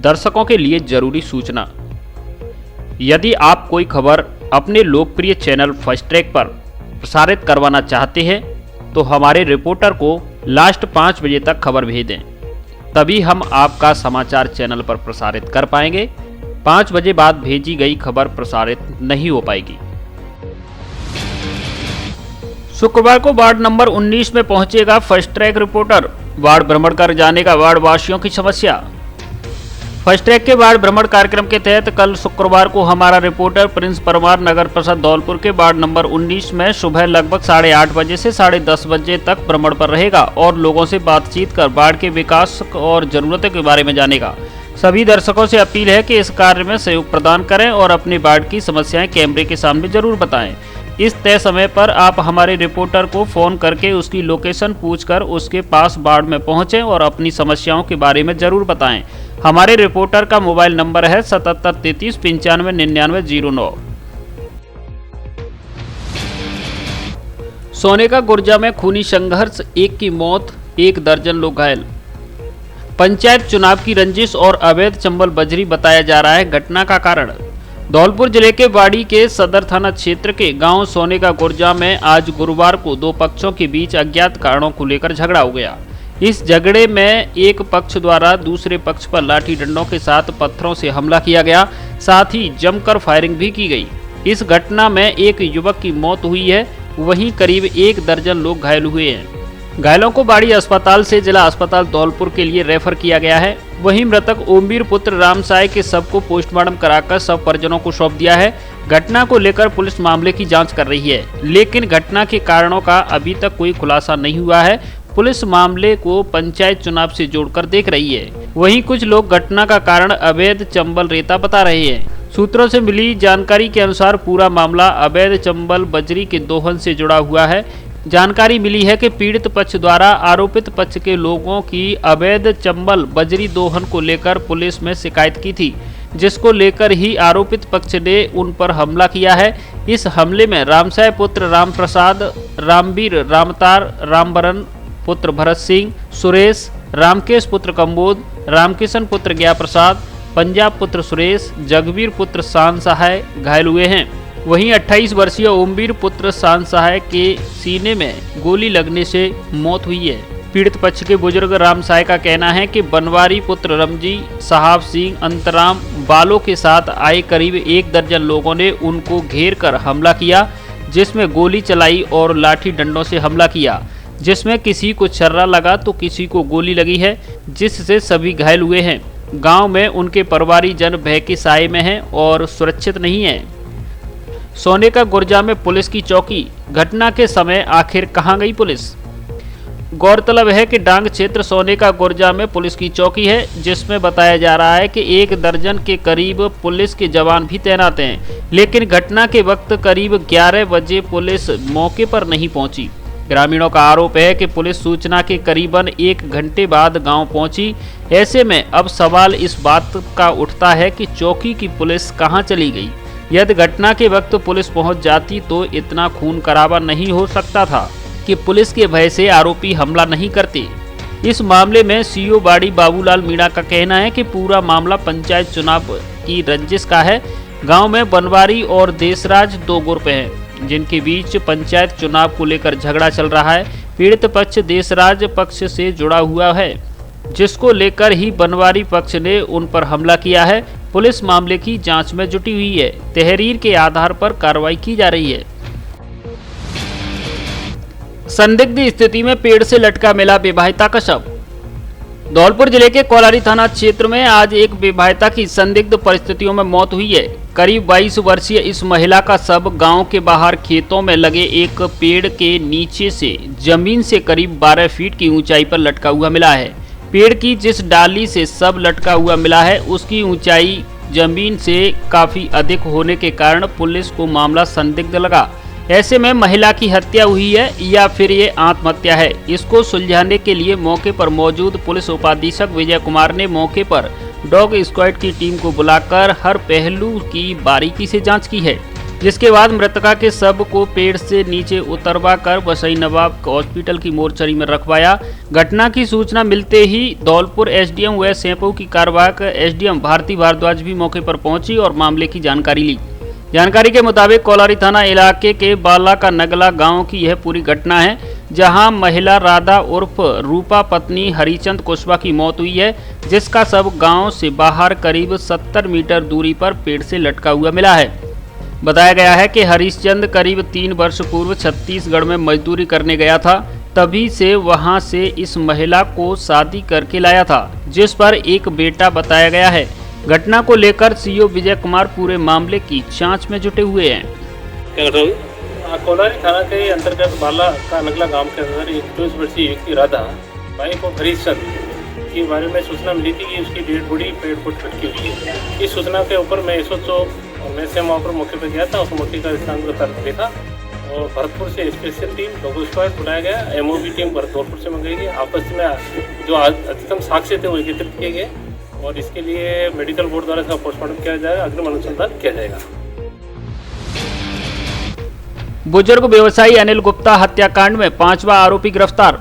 दर्शकों के लिए जरूरी सूचना। यदि आप कोई खबर अपने लोकप्रिय चैनल फर्स्ट ट्रैक पर प्रसारित करवाना चाहते हैं तो हमारे रिपोर्टर को लास्ट 5 बजे तक खबर भेजें, तभी हम आपका समाचार चैनल पर प्रसारित कर पाएंगे। 5 बजे बाद भेजी गई खबर प्रसारित नहीं हो पाएगी। शुक्रवार को वार्ड नंबर 19 में पहुंचेगा फर्स्ट ट्रैक रिपोर्टर। वार्ड भ्रमण कर जानेगा वार्ड वासियों की समस्या। फर्स्ट ट्रैक के वार्ड भ्रमण कार्यक्रम के तहत कल शुक्रवार को हमारा रिपोर्टर प्रिंस परमार नगर परिषद धौलपुर के वार्ड नंबर 19 में सुबह लगभग 8:30 बजे से 10:30 बजे तक भ्रमण पर रहेगा और लोगों से बातचीत कर वार्ड के विकास और जरूरतों के बारे में जानेगा। सभी दर्शकों से अपील है कि इस कार्य में सहयोग प्रदान करें और अपने वार्ड की समस्याएं कैमरे के सामने जरूर बताएं। इस तय समय पर आप हमारे रिपोर्टर को फोन करके उसकी लोकेशन पूछकर उसके पास वार्ड में पहुंचें और अपनी समस्याओं के बारे में जरूर बताएं। हमारे रिपोर्टर का मोबाइल नंबर है 7733 95 99 09। सोने का गुर्जा में खूनी संघर्ष, 1 की मौत, 1 दर्जन लोग घायल। पंचायत चुनाव की रंजिश और अवैध चंबल बजरी बताया जा रहा है घटना का कारण। धौलपुर जिले के बाड़ी के सदर थाना क्षेत्र के गांव सोने का गुर्जा में आज गुरुवार को 2 पक्षों के बीच अज्ञात कारणों को लेकर झगड़ा हो गया। इस झगड़े में एक पक्ष द्वारा दूसरे पक्ष पर लाठी डंडों के साथ पत्थरों से हमला किया गया, साथ ही जमकर फायरिंग भी की गई। इस घटना में एक युवक की मौत हुई है, वहीं करीब 1 दर्जन लोग घायल हुए हैं। घायलों को बाड़ी अस्पताल से जिला अस्पताल धौलपुर के लिए रेफर किया गया है। वहीं मृतक ओमवीर पुत्र रामसाय के शव को पोस्टमार्टम कराकर शव परिजनों को सौंप दिया है। घटना को लेकर पुलिस मामले की जांच कर रही है, लेकिन घटना के कारणों का अभी तक कोई खुलासा नहीं हुआ है। पुलिस मामले को पंचायत चुनाव से जोड़कर देख रही है। वहीं कुछ लोग घटना का कारण अवैध चंबल रेता बता रहे हैं। सूत्रों से मिली जानकारी के अनुसार पूरा मामला अवैध चंबल बजरी के दोहन से जुड़ा हुआ है। जानकारी मिली है कि पीड़ित पक्ष द्वारा आरोपित पक्ष के लोगों की अवैध चंबल बजरी दोहन को लेकर पुलिस में शिकायत की थी, जिसको लेकर ही आरोपित पक्ष ने उन पर हमला किया है। इस हमले में रामसाय पुत्र राम प्रसाद, रामवीर रामतार, रामबरन पुत्र भरत सिंह, सुरेश, रामकेश पुत्र कंबोज, रामकिशन पुत्र ज्ञा प्रसाद, पंजाब पुत्र सुरेश, जगवीर पुत्र शान सहाय घायल हुए हैं। वहीं 28 वर्षीय ओमवीर पुत्र शान सहाय के सीने में गोली लगने से मौत हुई है। पीड़ित पक्ष के बुजुर्ग रामसाय का कहना है कि बनवारी पुत्र रमजी, साहब सिंह, अंतराम बालों के साथ आए करीब 1 दर्जन लोगों ने उनको घेर कर हमला किया, जिसमें गोली चलाई और लाठी डंडों से हमला किया, जिसमें किसी को छर्रा लगा तो किसी को गोली लगी है, जिससे सभी घायल हुए हैं। गांव में उनके परिवारीजन भय के साए में हैं और सुरक्षित नहीं है। सोने का गुर्जा में पुलिस की चौकी, घटना के समय आखिर कहां गई पुलिस? गौरतलब है कि डांग क्षेत्र सोने का गुर्जा में पुलिस की चौकी है, जिसमें बताया जा रहा है कि 1 दर्जन के करीब पुलिस के जवान भी तैनात हैं, लेकिन घटना के वक्त करीब 11 बजे पुलिस मौके पर नहीं पहुंची। ग्रामीणों का आरोप है कि पुलिस सूचना के करीबन 1 घंटे बाद गांव पहुंची। ऐसे में अब सवाल इस बात का उठता है कि चौकी की पुलिस कहां चली गई। यदि घटना के वक्त पुलिस पहुंच जाती तो इतना खून खराबा नहीं हो सकता था कि पुलिस के भय से आरोपी हमला नहीं करते। इस मामले में सीओ बाड़ी बाबूलाल मीणा का कहना है कि पूरा मामला पंचायत चुनाव की रंजिश का है। गांव में बनवारी और देशराज 2 ग्रुप हैं, जिनके बीच पंचायत चुनाव को लेकर झगड़ा चल रहा है। पीड़ित पक्ष देशराज पक्ष से जुड़ा हुआ है, जिसको लेकर ही बनवारी पक्ष ने उन पर हमला किया है। पुलिस मामले की जांच में जुटी हुई है। तहरीर के आधार पर कार्रवाई की जा रही है। संदिग्ध स्थिति में पेड़ से लटका मिला विवाहिता का शव। धौलपुर जिले के कोलारी थाना क्षेत्र में आज एक विवाहिता की संदिग्ध परिस्थितियों में मौत हुई है। करीब 22 वर्षीय इस महिला का शव गांव के बाहर खेतों में लगे एक पेड़ के नीचे से जमीन से करीब 12 फीट की ऊंचाई पर लटका हुआ मिला है। पेड़ की जिस डाली से शव लटका हुआ मिला है, उसकी ऊंचाई जमीन से काफी अधिक होने के कारण पुलिस को मामला संदिग्ध लगा। ऐसे में महिला की हत्या हुई है या फिर ये आत्महत्या है, इसको सुलझाने के लिए मौके पर मौजूद पुलिस उपाधीक्षक विजय कुमार ने मौके पर डॉग स्क्वाड की टीम को बुलाकर हर पहलू की बारीकी से जांच की है। जिसके बाद मृतका के शव को पेड़ से नीचे उतरवा कर वसई नवाब हॉस्पिटल की मोर्चरी में रखवाया। घटना की सूचना मिलते ही धौलपुर एसडीएम व सेंपऊ की कार्यवाहक एसडीएम भारती भारद्वाज भी मौके पर पहुंची और मामले की जानकारी ली। जानकारी के मुताबिक कोलारी थाना इलाके के बाला का नगला गांव की यह पूरी घटना है, जहां महिला राधा उर्फ रूपा पत्नी हरिचंद कुशवाहा की मौत हुई है, जिसका शव गांव से बाहर करीब 70 मीटर दूरी पर पेड़ से लटका हुआ मिला है। बताया गया है कि हरिश्चंद करीब 3 वर्ष पूर्व छत्तीसगढ़ में मजदूरी करने गया था, तभी से वहां से इस महिला को शादी करके लाया था, जिस पर एक बेटा बताया गया है। घटना को लेकर सीओ विजय कुमार पूरे मामले की जांच में जुटे हुए हैं। कोलारी थाना के अंतर्गत बाला का नगला गांव के अंदर 21 वर्षीय युवती राधा बाइक और हरिश्चंद के बारे में सूचना मिली थी कि उसकी डेड बॉडी पेड़ पर लटकी हुई है। इस सूचना के ऊपर मैं SO और मैं से वहाँ पर मौके पर गया था। उस मौके का स्थान को तर्क देखा और भरतपुर से स्पेशल टीम लोगो स्क्वाड बुलाया गया। MOB टीम भरतपुर से मंगाई गई। आपस में जो अधिकतम साक्ष्य थे वो एकत्रित किए गए और इसके लिए मेडिकल बोर्ड द्वारा इसका पोस्टमार्टम किया जाएगा, अग्रिम अनुसंधान किया जाएगा। बुजुर्ग व्यवसायी अनिल गुप्ता हत्याकांड में 5वां आरोपी गिरफ्तार।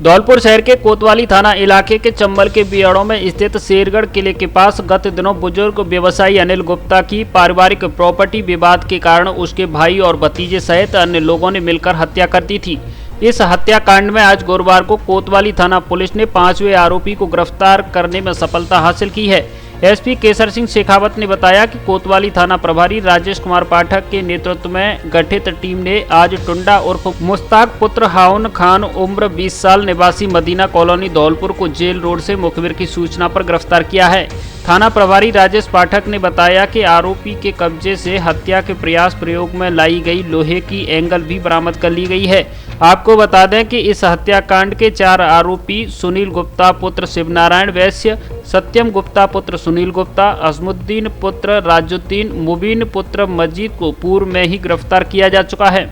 धौलपुर शहर के कोतवाली थाना इलाके के चंबल के बियाड़ों में स्थित शेरगढ़ किले के पास गत दिनों बुजुर्ग व्यवसायी अनिल गुप्ता की पारिवारिक प्रॉपर्टी विवाद के कारण उसके भाई और भतीजे सहित अन्य लोगों ने मिलकर हत्या कर दी थी। इस हत्याकांड में आज गुरुवार को कोतवाली थाना पुलिस ने 5वें आरोपी को गिरफ्तार करने में सफलता हासिल की है। एसपी केसर सिंह शेखावत ने बताया कि कोतवाली थाना प्रभारी राजेश कुमार पाठक के नेतृत्व में गठित टीम ने आज टुंडा उर्फ मुश्ताक पुत्र हाउन खान उम्र 20 साल निवासी मदीना कॉलोनी धौलपुर को जेल रोड से मुखबिर की सूचना पर गिरफ्तार किया है। थाना प्रभारी राजेश पाठक ने बताया कि आरोपी के कब्जे से हत्या के प्रयास प्रयोग में लाई गई लोहे की एंगल भी बरामद कर ली गई है। आपको बता दें कि इस हत्याकांड के 4 आरोपी सुनील गुप्ता पुत्र शिवनारायण वैश्य, सत्यम गुप्ता पुत्र सुनील गुप्ता, अजमुद्दीन पुत्र राजुद्दीन, मुबीन पुत्र मजीद को पूर्व में ही गिरफ्तार किया जा चुका है।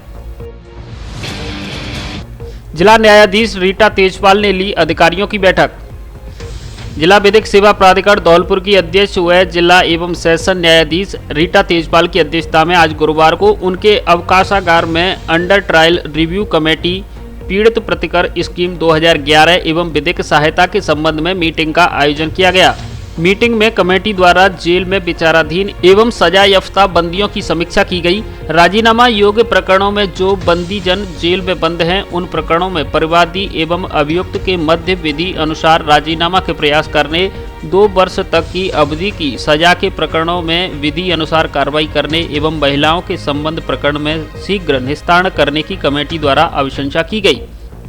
जिला न्यायाधीश रीटा तेजपाल ने ली अधिकारियों की बैठक। जिला विधिक सेवा प्राधिकरण धौलपुर की अध्यक्ष व जिला एवं सेशन न्यायाधीश रीटा तेजपाल की अध्यक्षता में आज गुरुवार को उनके अवकाशागार में अंडर ट्रायल रिव्यू कमेटी पीड़ित प्रतिकर स्कीम 2011 एवं विधिक सहायता के संबंध में मीटिंग का आयोजन किया गया। मीटिंग में कमेटी द्वारा जेल में विचाराधीन एवं सजा याफ्ता बंदियों की समीक्षा की गई। राजीनामा योग्य प्रकरणों में जो बंदी जन जेल में बंद हैं, उन प्रकरणों में परिवादी एवं अभियुक्त के मध्य विधि अनुसार राजीनामा के प्रयास करने, 2 वर्ष तक की अवधि की सजा के प्रकरणों में विधि अनुसार कार्रवाई करने एवं महिलाओं के संबंध प्रकरण में शीघ्र निस्तारण करने की कमेटी द्वारा अनुशंसा की गई।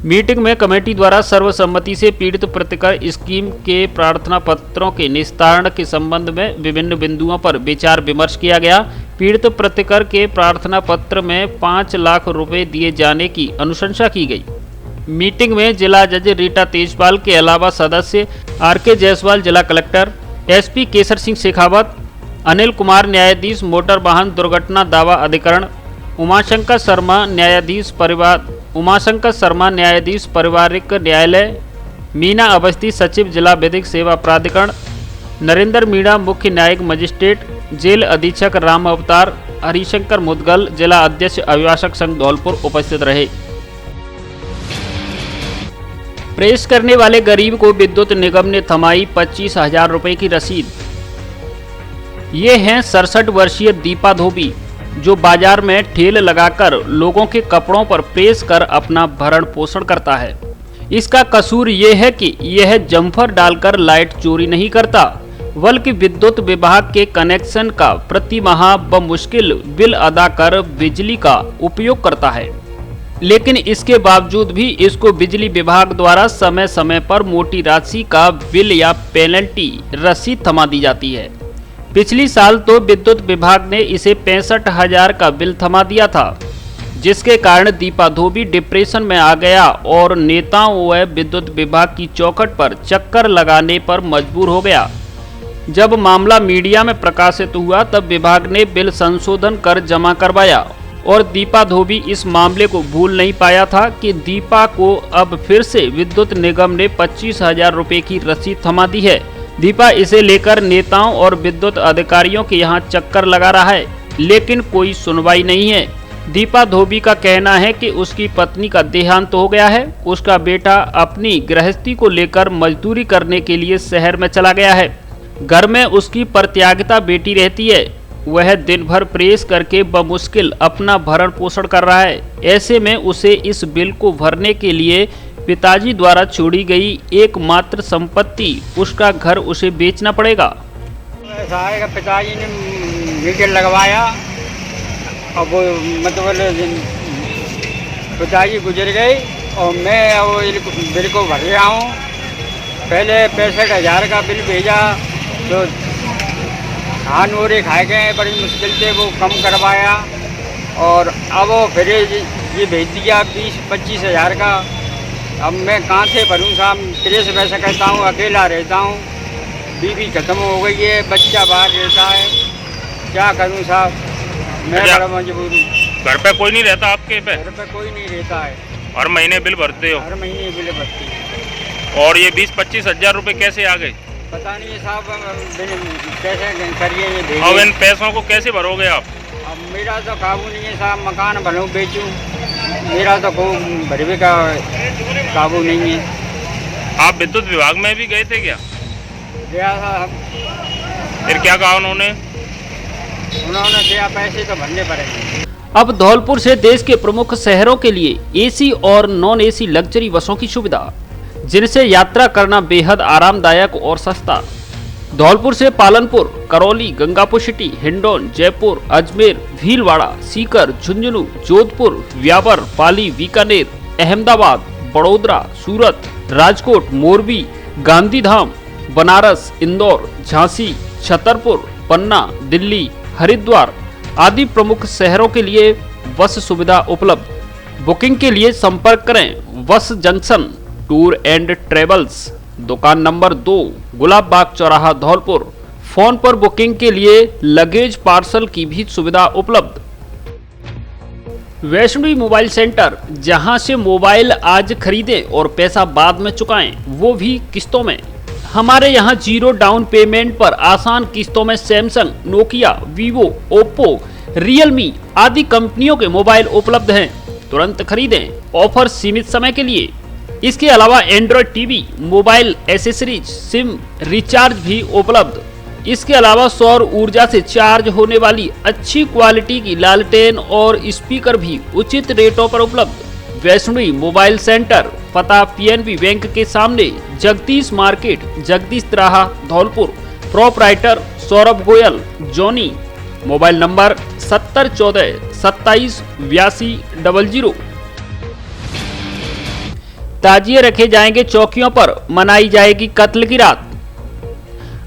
मीटिंग में कमेटी द्वारा सर्वसम्मति से पीड़ित प्रतिकर स्कीम के प्रार्थना पत्रों के निस्तारण के संबंध में विभिन्न बिंदुओं पर विचार विमर्श किया गया। पीड़ित प्रतिकर के प्रार्थना पत्र में 5 लाख रुपए दिए जाने की अनुशंसा की गई। मीटिंग में जिला जज रीटा तेजपाल के अलावा सदस्य RK जायसवाल जिला कलेक्टर, SP केसर सिंह शेखावत, अनिल कुमार न्यायाधीश मोटर वाहन दुर्घटना दावा अधिकरण, उमाशंकर शर्मा न्यायाधीश पारिवारिक न्यायालय, मीना अवस्थी सचिव जिला विधिक सेवा प्राधिकरण, नरेंद्र मीणा मुख्य न्यायिक मजिस्ट्रेट, जेल अधीक्षक राम अवतार, हरिशंकर मुदगल जिला अध्यक्ष अभिभाषक संघ धौलपुर उपस्थित रहे। प्रेस करने वाले गरीब को विद्युत निगम ने थमाई 25,000 रुपए की रसीद। ये हैं 67 वर्षीय दीपा धोबी, जो बाजार में ठेल लगाकर लोगों के कपड़ों पर प्रेस कर अपना भरण पोषण करता है। इसका कसूर ये है कि यह जम्फर डालकर लाइट चोरी नहीं करता, बल्कि विद्युत विभाग के कनेक्शन का प्रति माह बमुश्किल बिल अदा कर बिजली का उपयोग करता है। लेकिन इसके बावजूद भी इसको बिजली विभाग द्वारा समय समय पर मोटी राशि का बिल या पेनल्टी रसीद थमा दी जाती है। पिछली साल तो विद्युत विभाग ने इसे 65,000 का बिल थमा दिया था, जिसके कारण दीपा धोबी डिप्रेशन में आ गया और नेताओं व विद्युत विभाग की चौखट पर चक्कर लगाने पर मजबूर हो गया। जब मामला मीडिया में प्रकाशित हुआ तब विभाग ने बिल संशोधन कर जमा करवाया और दीपा धोबी इस मामले को भूल नहीं पाया था कि दीपा को अब फिर से विद्युत निगम ने 25,000 रुपए की रसीद थमा दी है। दीपा इसे लेकर नेताओं और विद्युत अधिकारियों के यहाँ चक्कर लगा रहा है। लेकिन कोई सुनवाई नहीं है। दीपा धोबी का कहना है कि उसकी पत्नी का देहांत हो गया है। उसका बेटा अपनी गृहस्थी को लेकर मजदूरी करने के लिए शहर में चला गया है। घर में उसकी परित्यागिता बेटी रहती है। वह दिन भर प्रेस करके बमुश्किल अपना भरण पोषण कर रहा है। ऐसे में उसे इस बिल को भरने के लिए पिताजी द्वारा छोड़ी गई एकमात्र संपत्ति उसका घर उसे बेचना पड़ेगा। ऐसा है कि पिताजी ने मीटर लगवाया और वो मतलब पिताजी गुजर गए और मैं वो बिल को भर रहा हूँ। पहले 65,000 का बिल भेजा तो धान ओरे खाए गए, बड़ी मुश्किल से वो कम करवाया और अब वो फिर ये भेज दिया 20-25 हज़ार का। अब मैं कहाँ से भरूँ साहब, प्रेस वैसा कहता हूँ, अकेला रहता हूँ, बीवी खत्म हो गई है, बच्चा बाहर रहता है, क्या करूँ साहब, मैं बड़ा मजबूर हूँ। घर पे कोई नहीं रहता आपके पे? घर पे कोई नहीं रहता है। हर महीने बिल भरते हो? हर महीने बिल भरती है। और ये 20-25 हज़ार रुपये कैसे आ गए? पता नहीं है साहब, कैसे करिए ये भेजिए। अब इन पैसों को कैसे भरोगे आप? अब मेरा तो काबू नहीं है साहब, मकान बनूँ बेचूँ, मेरा तो भरवे का काबू नहीं है। आप विद्युत विभाग में भी गए थे क्या? गया साहब। फिर क्या कहा उन्होंने? उन्होंने दिया पैसे तो भरने पड़ेंगे। अब धौलपुर से देश के प्रमुख शहरों के लिए एसी और नॉन एसी लग्जरी बसों की सुविधा, जिनसे यात्रा करना बेहद आरामदायक और सस्ता। धौलपुर से पालनपुर, करौली, गंगापुर सिटी, हिंडौन, जयपुर, अजमेर, भीलवाड़ा, सीकर, झुंझुनू, जोधपुर, व्यावर, पाली, बीकानेर, अहमदाबाद, बड़ोदरा, सूरत, राजकोट, मोरबी, गांधीधाम, बनारस, इंदौर, झांसी, छतरपुर, पन्ना, दिल्ली, हरिद्वार आदि प्रमुख शहरों के लिए बस सुविधा उपलब्ध। बुकिंग के लिए संपर्क करें बस जंक्शन टूर एंड ट्रेवल्स, दुकान नंबर 2, गुलाब बाग चौराहा, धौलपुर। फोन पर बुकिंग के लिए लगेज पार्सल की भी सुविधा उपलब्ध। वैष्णवी मोबाइल सेंटर, जहां से मोबाइल आज खरीदें और पैसा बाद में चुकाएं, वो भी किस्तों में। हमारे यहाँ 0 डाउन पेमेंट पर आसान किस्तों में Samsung, Nokia, Vivo, Oppo, Realme आदि कंपनियों के मोबाइल उपलब्ध हैं। तुरंत खरीदें। ऑफर सीमित समय के लिए। इसके अलावा Android TV, mobile accessories, SIM recharge भी उपलब्ध। इसके अलावा सौर ऊर्जा से चार्ज होने वाली अच्छी क्वालिटी की लालटेन और स्पीकर भी उचित रेटों पर उपलब्ध। वैष्णवी मोबाइल सेंटर, पता पीएनबी बैंक के सामने, जगदीश मार्केट, जगदीश तिराहा, Dholpur. Proprietor Saurabh Goyal, Johnny. Mobile number 7014 27 82 00। ताजिए रखे जाएंगे चौकियों पर, मनाई जाएगी कत्ल की रात।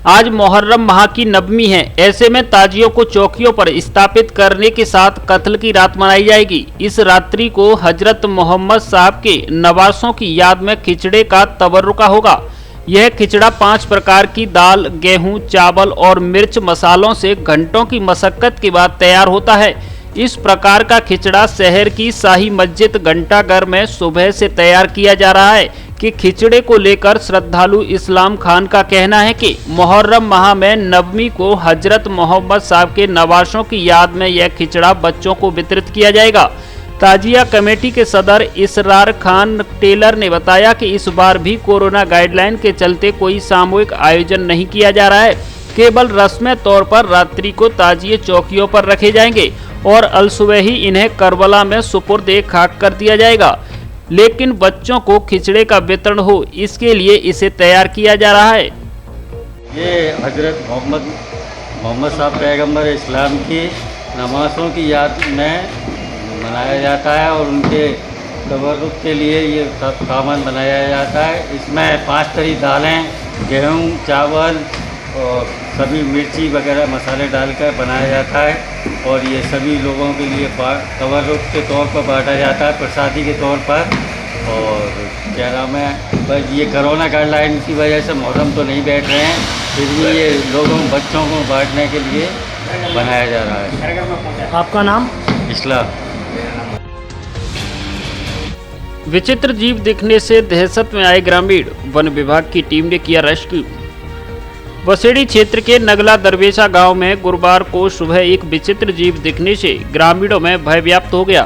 आज मुहर्रम माह की नवमी है। ऐसे में ताजियों को चौकियों पर स्थापित करने के साथ कत्ल की रात मनाई जाएगी। इस रात्रि को हजरत मोहम्मद साहब के नवासों की याद में खिचड़े का तबर्रुका होगा। यह खिचड़ा 5 प्रकार की दाल, गेहूं, चावल और मिर्च मसालों से घंटों की मशक्कत के बाद तैयार होता है। इस प्रकार का खिचड़ा शहर की शाही मस्जिद घंटाघर में सुबह से तैयार किया जा रहा है कि खिचड़े को लेकर श्रद्धालु इस्लाम खान का कहना है कि मुहर्रम माह में नवमी को हजरत मोहम्मद साहब के नवासों की याद में यह खिचड़ा बच्चों को वितरित किया जाएगा। ताजिया कमेटी के सदर इसरार खान टेलर ने बताया कि इस बार भी कोरोना गाइडलाइन के चलते कोई सामूहिक आयोजन नहीं किया जा रहा है। केवल रस्मी तौर पर रात्रि को ताजिए चौकियों पर रखे जाएंगे और अलसुबह ही इन्हें करबला में सुपुर्द खाक कर दिया जाएगा। लेकिन बच्चों को खिचड़े का वितरण हो, इसके लिए इसे तैयार किया जा रहा है। ये हजरत मोहम्मद साहब पैगंबर इस्लाम की नमाज़ों की याद में मनाया जाता है और उनके तबर्रुक के लिए ये सब सामान बनाया जाता है। इसमें 5 तरह दालें, गेहूँ, चावल और सभी मिर्ची वगैरह मसाले डालकर बनाया जाता है और ये सभी लोगों के लिए तबर्रुक के तौर पर बांटा जाता है, प्रसादी के तौर पर। और क्या नाम है, बस ये कोरोना गाइडलाइन की वजह से मुहर्रम तो नहीं बैठ रहे हैं, फिर भी ये लोगों बच्चों को बांटने के लिए बनाया जा रहा है। आपका नाम? इस्लाम। विचित्र जीव दिखने से दहशत में आए ग्रामीण, वन विभाग की टीम ने किया रेस्क्यू। बसेड़ी क्षेत्र के नगला दरवेशा गांव में गुरुवार को सुबह एक विचित्र जीव दिखने से ग्रामीणों में भय व्याप्त हो गया।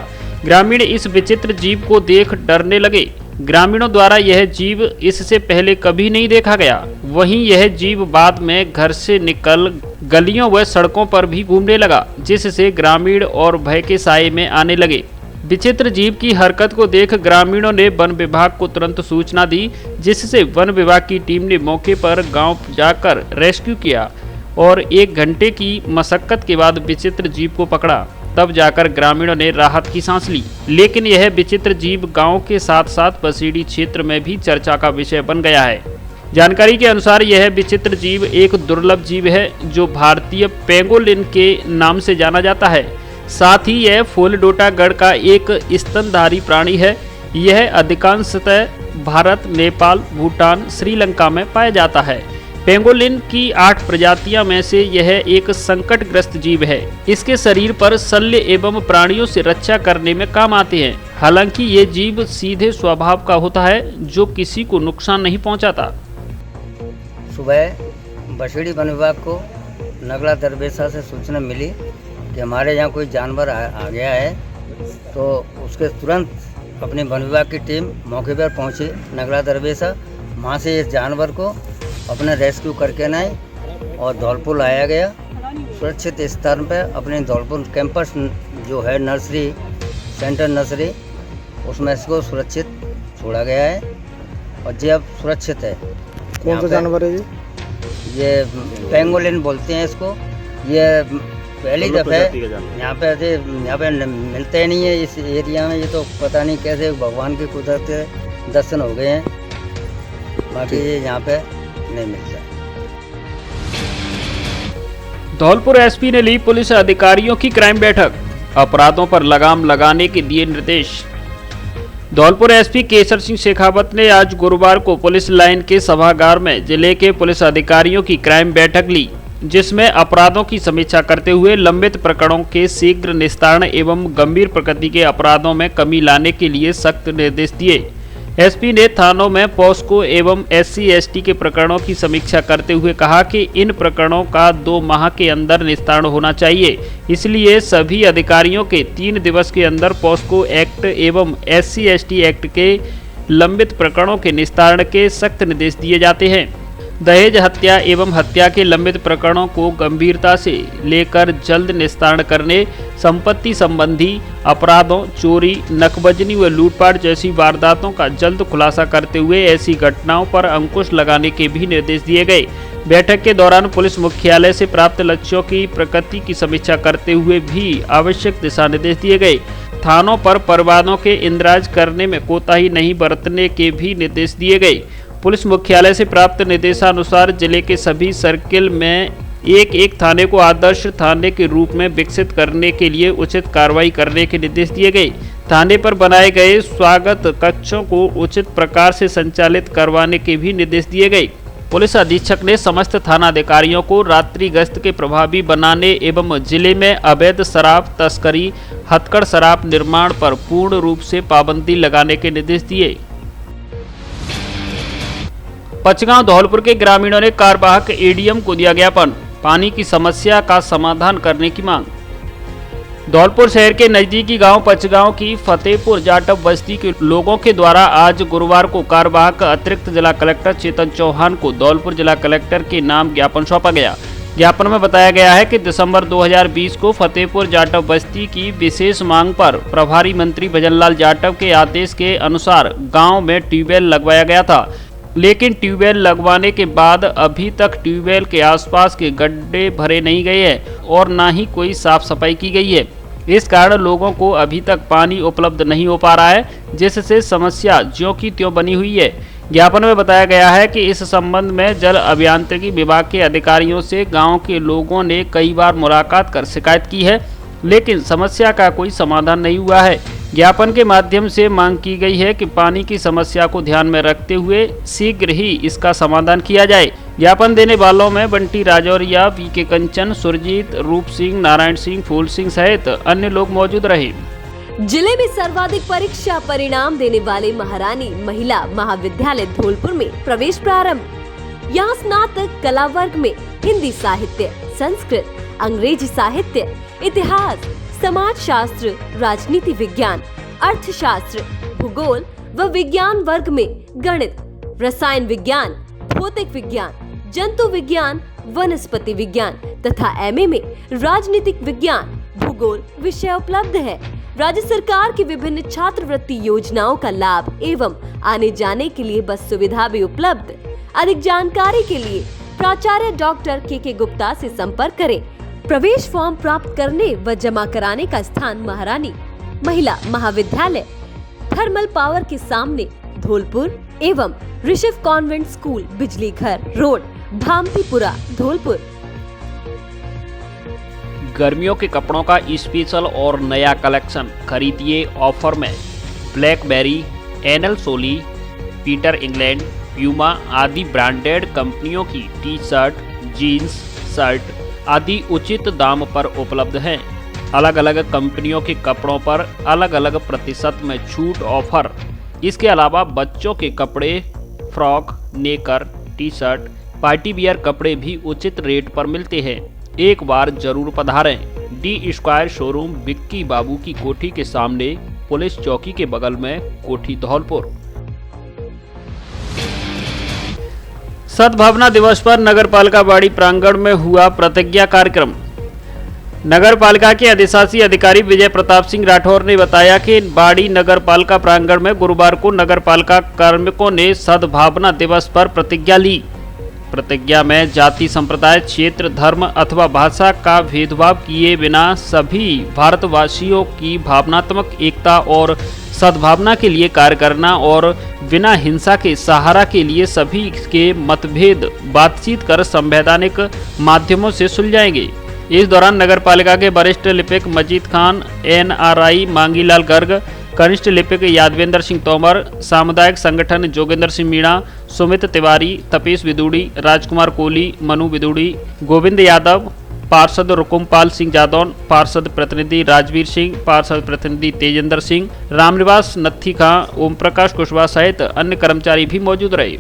ग्रामीण इस विचित्र जीव को देख डरने लगे। ग्रामीणों द्वारा यह जीव इससे पहले कभी नहीं देखा गया। वहीं यह जीव बाद में घर से निकल गलियों व सड़कों पर भी घूमने लगा, जिससे ग्रामीण और भय के साए में आने लगे। विचित्र जीव की हरकत को देख ग्रामीणों ने वन विभाग को तुरंत सूचना दी, जिससे वन विभाग की टीम ने मौके पर गांव जाकर रेस्क्यू किया और 1 घंटे की मशक्कत के बाद विचित्र जीव को पकड़ा। तब जाकर ग्रामीणों ने राहत की सांस ली। लेकिन यह विचित्र जीव गांव के साथ साथ बसेड़ी क्षेत्र में भी चर्चा का विषय बन गया है। जानकारी के अनुसार यह विचित्र जीव एक दुर्लभ जीव है जो भारतीय पेंगोलिन के नाम से जाना जाता है। साथ ही यह फूलडोटा गढ़ का एक स्तनधारी प्राणी है। यह अधिकांशतः भारत, नेपाल, भूटान, श्रीलंका में पाया जाता है। पेंगोलिन की 8 प्रजातियां में से यह एक संकटग्रस्त जीव है। इसके शरीर पर शल्य एवं प्राणियों से रक्षा करने में काम आते हैं। हालांकि ये जीव सीधे स्वभाव का होता है जो किसी को नुकसान नहीं पहुंचाता। सुबह बसेड़ी वन विभाग को नगला दरवेशा से सूचना मिली कि हमारे यहाँ कोई जानवर आ गया है, तो उसके तुरंत अपनी वन विभाग की टीम मौके पर पहुँची नगला दरवेशा। वहाँ से इस जानवर को अपने रेस्क्यू करके लाए और धौलपुर लाया गया। सुरक्षित स्थान पर अपने धौलपुर कैंपस जो है नर्सरी सेंटर नर्सरी, उसमें इसको सुरक्षित छोड़ा गया है और ये अब सुरक्षित है। कौन सा जानवर है ये पेंगोलिन बोलते हैं इसको। ये पहली दफ़े यहाँ पे मिलते नहीं है इस एरिया में। ये तो पता नहीं कैसे भगवान की कुदरत के दर्शन हो गए हैं, बाकी ये यहाँ पे नहीं मिलता। धौलपुर एसपी ने ली पुलिस अधिकारियों की क्राइम बैठक, अपराधों पर लगाम लगाने के दिए निर्देश। धौलपुर एसपी केसर सिंह शेखावत ने आज गुरुवार को पुलिस लाइन के सभागार में जिले के पुलिस अधिकारियों की क्राइम बैठक ली, जिसमें अपराधों की समीक्षा करते हुए लंबित प्रकरणों के शीघ्र निस्तारण एवं गंभीर प्रकृति के अपराधों में कमी लाने के लिए सख्त निर्देश दिए। एसपी ने थानों में पॉस्को एवं SC/ST के प्रकरणों की समीक्षा करते हुए कहा कि इन प्रकरणों का 2 माह के अंदर निस्तारण होना चाहिए। इसलिए सभी अधिकारियों के 3 दिवस के अंदर पॉस्को एक्ट एवं SC/ST एक्ट के लंबित प्रकरणों के निस्तारण के सख्त निर्देश दिए जाते हैं। दहेज हत्या एवं हत्या के लंबित प्रकरणों को गंभीरता से लेकर जल्द निस्तारण करने, संपत्ति संबंधी अपराधों, चोरी, नकबजनी व लूटपाट जैसी वारदातों का जल्द खुलासा करते हुए ऐसी घटनाओं पर अंकुश लगाने के भी निर्देश दिए गए। बैठक के दौरान पुलिस मुख्यालय से प्राप्त लक्ष्यों की प्रगति की समीक्षा करते हुए भी आवश्यक दिशा निर्देश दिए गए। थानों पर परिवादों के इंद्राज करने में कोताही नहीं बरतने के भी निर्देश दिए गए। पुलिस मुख्यालय से प्राप्त निर्देशानुसार जिले के सभी सर्किल में एक थाने को आदर्श थाने के रूप में विकसित करने के लिए उचित कार्रवाई करने के निर्देश दिए गए। थाने पर बनाए गए स्वागत कक्षों को उचित प्रकार से संचालित करवाने के भी निर्देश दिए गए। पुलिस अधीक्षक ने समस्त थाना अधिकारियों को रात्रि गश्त के प्रभावी बनाने एवं जिले में अवैध शराब तस्करी, हथकढ़ शराब निर्माण पर पूर्ण रूप से पाबंदी लगाने के निर्देश दिए। पचगांव धौलपुर के ग्रामीणों ने कार्यवाहक ADM को दिया ज्ञापन, पानी की समस्या का समाधान करने की मांग। धौलपुर शहर के नजदीकी गांव पचगांव की फतेहपुर जाटव बस्ती के लोगों के द्वारा आज गुरुवार को कार्यवाहक अतिरिक्त जिला कलेक्टर चेतन चौहान को धौलपुर जिला कलेक्टर के नाम ज्ञापन सौंपा गया। ज्ञापन में बताया गया है कि दिसंबर 2020 को फतेहपुर जाटव बस्ती की विशेष मांग पर प्रभारी मंत्री भजनलाल जाटव के आदेश के अनुसार गाँव में ट्यूबवेल लगवाया गया था, लेकिन ट्यूबवेल लगवाने के बाद अभी तक ट्यूबवेल के आसपास के गड्ढे भरे नहीं गए हैं और ना ही कोई साफ सफाई की गई है। इस कारण लोगों को अभी तक पानी उपलब्ध नहीं हो पा रहा है, जिससे समस्या ज्यों की त्यों बनी हुई है। ज्ञापन में बताया गया है कि इस संबंध में जल अभियांत्रिकी विभाग के अधिकारियों से गांव के लोगों ने कई बार मुलाकात कर शिकायत की है, लेकिन समस्या का कोई समाधान नहीं हुआ है। ज्ञापन के माध्यम से मांग की गई है कि पानी की समस्या को ध्यान में रखते हुए शीघ्र ही इसका समाधान किया जाए। ज्ञापन देने वालों में बंटी राजौरिया, VK कंचन, सुरजीत, रूप सिंह, नारायण सिंह, फूल सिंह सहित अन्य लोग मौजूद रहे। जिले में सर्वाधिक परीक्षा परिणाम देने वाले महारानी महिला महाविद्यालय धौलपुर में प्रवेश प्रारंभ। यहाँ स्नातक कला वर्ग में हिंदी साहित्य, संस्कृत, अंग्रेजी साहित्य, इतिहास, समाज शास्त्र, राजनीति विज्ञान, अर्थशास्त्र, भूगोल व विज्ञान वर्ग में गणित, रसायन विज्ञान, भौतिक विज्ञान, जंतु विज्ञान, वनस्पति विज्ञान तथा एमए में राजनीतिक विज्ञान, भूगोल विषय उपलब्ध है। राज्य सरकार की विभिन्न छात्रवृत्ति योजनाओं का लाभ एवं आने जाने के लिए बस सुविधा भी उपलब्ध। अधिक जानकारी के लिए प्राचार्य डॉक्टर के गुप्ता से संपर्क करें। प्रवेश फॉर्म प्राप्त करने व जमा कराने का स्थान महारानी महिला महाविद्यालय, थर्मल पावर के सामने धौलपुर एवं ऋषभ कॉन्वेंट स्कूल, बिजली घर रोड, भामतीपुरा, धौलपुर। गर्मियों के कपड़ों का स्पेशल और नया कलेक्शन खरीदिए ऑफर में। ब्लैकबेरी, एनएल सोली, पीटर इंग्लैंड, प्यूमा आदि ब्रांडेड कंपनियों की टी शर्ट, जीन्स, शर्ट आदि उचित दाम पर उपलब्ध हैं। अलग अलग कंपनियों के कपड़ों पर अलग अलग प्रतिशत में छूट ऑफर। इसके अलावा बच्चों के कपड़े, frock, knicker, T shirt, party wear कपड़े भी उचित रेट पर मिलते हैं। एक बार जरूर पधारें। डी स्क्वायर शोरूम, विक्की बाबू की कोठी के सामने, पुलिस चौकी के बगल में, कोठी, धौलपुर। सद्भावना दिवस पर नगर पालिका बाड़ी प्रांगण में हुआ प्रतिज्ञा कार्यक्रम। नगर पालिका के अधिशासी अधिकारी विजय प्रताप सिंह राठौर ने बताया कि बाड़ी नगर पालिका प्रांगण में गुरुवार को नगर पालिका कार्मिकों ने सद्भावना दिवस पर प्रतिज्ञा ली। प्रतिज्ञा में जाति, संप्रदाय, क्षेत्र, धर्म अथवा भाषा का भेदभाव किए बिना सभी भारतवासियों की भावनात्मक एकता और सद्भावना के लिए कार्य करना और बिना हिंसा के सहारा के लिए सभी के मतभेद बातचीत कर संवैधानिक माध्यमों से सुलझाएंगे। इस दौरान नगर पालिका के वरिष्ठ लिपिक मजीद खान, NRI मांगीलाल गर्ग, कनिष्ठ लिपिक यादवेंद्र सिंह तोमर, सामुदायिक संगठन जोगेंद्र सिंह मीणा, सुमित तिवारी, तपेश विदुड़ी, राजकुमार कोहली, मनु विदुड़ी, गोविंद यादव, पार्षद रुकुमपाल सिंह जादौन, पार्षद प्रतिनिधि राजवीर सिंह, पार्षद प्रतिनिधि तेजेंद्र सिंह, रामनिवास नत्थी खां, ओम प्रकाश कुशवाहा सहित अन्य कर्मचारी भी मौजूद रहे।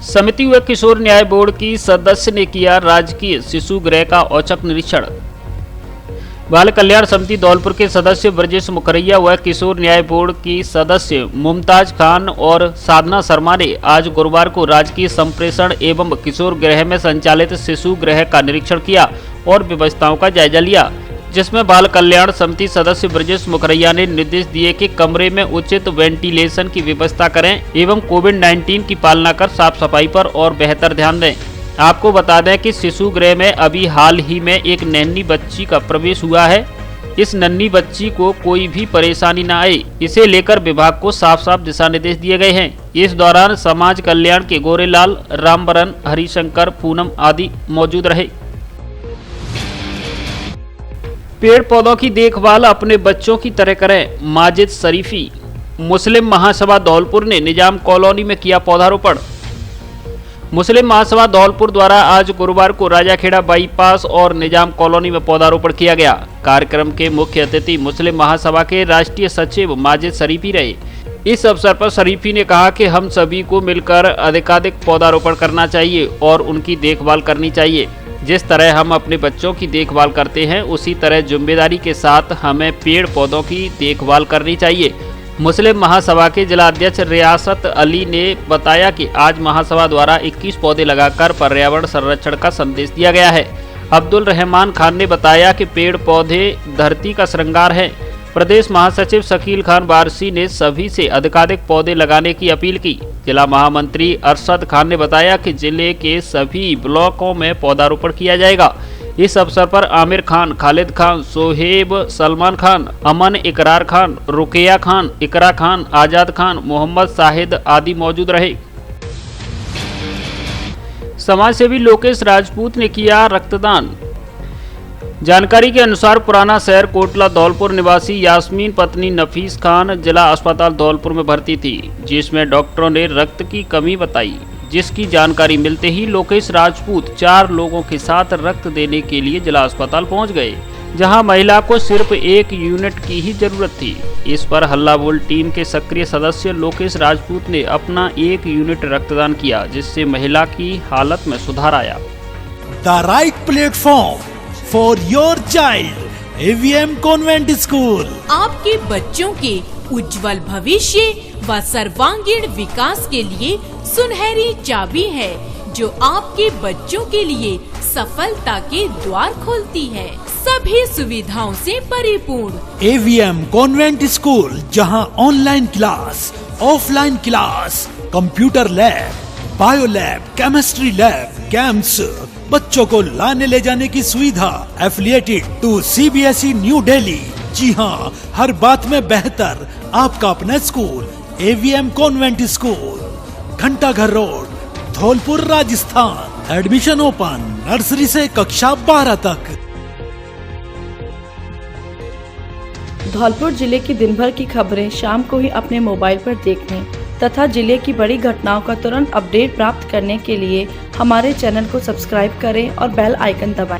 समिति व किशोर न्याय बोर्ड की सदस्य ने किया राजकीय शिशु गृह का औचक निरीक्षण। बाल कल्याण समिति धौलपुर के सदस्य ब्रजेश मुखरिया व किशोर न्याय बोर्ड की सदस्य मुमताज खान और साधना शर्मा ने आज गुरुवार को राजकीय संप्रेषण एवं किशोर गृह में संचालित शिशु गृह का निरीक्षण किया और व्यवस्थाओं का जायजा लिया, जिसमें बाल कल्याण समिति सदस्य ब्रजेश मुखरिया ने निर्देश दिए कि कमरे में उचित वेंटिलेशन की व्यवस्था करें एवं कोविड-19 की पालना कर साफ सफाई पर और बेहतर ध्यान दें। आपको बता दें कि शिशु गृह में अभी हाल ही में एक नन्ही बच्ची का प्रवेश हुआ है। इस नन्ही बच्ची को कोई भी परेशानी न आए, इसे लेकर विभाग को साफ साफ दिशा निर्देश दिए गए हैं। इस दौरान समाज कल्याण के गोरेलाल, रामबरन, हरिशंकर, पूनम आदि मौजूद रहे। पेड़ पौधों की देखभाल अपने बच्चों की तरह करें, माजिद शरीफी। मुस्लिम महासभा धौलपुर ने निजाम कॉलोनी में किया पौधारोपण। मुस्लिम महासभा धौलपुर द्वारा आज गुरुवार को राजाखेड़ा बाईपास और निजाम कॉलोनी में पौधारोपण किया गया। कार्यक्रम के मुख्य अतिथि मुस्लिम महासभा के राष्ट्रीय सचिव माजिद शरीफी रहे। इस अवसर पर शरीफी ने कहा कि हम सभी को मिलकर अधिकाधिक पौधारोपण करना चाहिए और उनकी देखभाल करनी चाहिए। जिस तरह हम अपने बच्चों की देखभाल करते हैं, उसी तरह जिम्मेदारी के साथ हमें पेड़ पौधों की देखभाल करनी चाहिए। मुस्लिम महासभा के जिला अध्यक्ष रियासत अली ने बताया कि आज महासभा द्वारा 21 पौधे लगाकर पर्यावरण संरक्षण का संदेश दिया गया है। अब्दुल रहमान खान ने बताया कि पेड़ पौधे धरती का श्रृंगार है। प्रदेश महासचिव शकील खान बारसी ने सभी से अधिकाधिक पौधे लगाने की अपील की। जिला महामंत्री अरशद खान ने बताया कि जिले के सभी ब्लॉकों में पौधारोपण किया जाएगा। इस अवसर पर आमिर खान, खालिद खान, सोहेब, सलमान खान, अमन, इकरार खान, रुकिया खान, इकरा खान, आजाद खान, मोहम्मद शाहिद आदि मौजूद रहे। समाजसेवी लोकेश राजपूत ने किया रक्तदान। जानकारी के अनुसार पुराना शहर कोटला धौलपुर निवासी यास्मीन पत्नी नफीस खान जिला अस्पताल धौलपुर में भर्ती थी, जिसमें डॉक्टरों ने रक्त की कमी बताई। जिसकी जानकारी मिलते ही लोकेश राजपूत 4 लोगों के साथ रक्त देने के लिए जिला अस्पताल पहुंच गए। जहां महिला को सिर्फ एक यूनिट की ही जरूरत थी। इस पर हल्ला बोल टीम के सक्रिय सदस्य लोकेश राजपूत ने अपना 1 यूनिट रक्तदान किया, जिससे महिला की हालत में सुधार आया। The right platform for your child AVM convent school आपके बच्चों के उज्जवल भविष्य व सर्वांगीण विकास के लिए सुनहरी चाबी है, जो आपके बच्चों के लिए सफलता के द्वार खोलती है, सभी सुविधाओं से परिपूर्ण। एवीएम कॉन्वेंट स्कूल, जहां online class, offline class, computer lab, bio lab, chemistry lab, games, बच्चों को लाने ले जाने की सुविधा, affiliated to CBSE New Delhi. जी हाँ, हर बात में बेहतर आपका अपना स्कूल एवीएम कॉन्वेंट स्कूल, घंटाघर road, Dhaulpur, Rajasthan. Admission open nursery से कक्षा 12 तक। धौलपुर जिले की दिन भर की खबरें शाम को ही अपने मोबाइल पर देखने तथा जिले की बड़ी घटनाओं का तुरंत अपडेट प्राप्त करने के लिए हमारे चैनल को सब्सक्राइब करें और बेल आइकन दबाएं।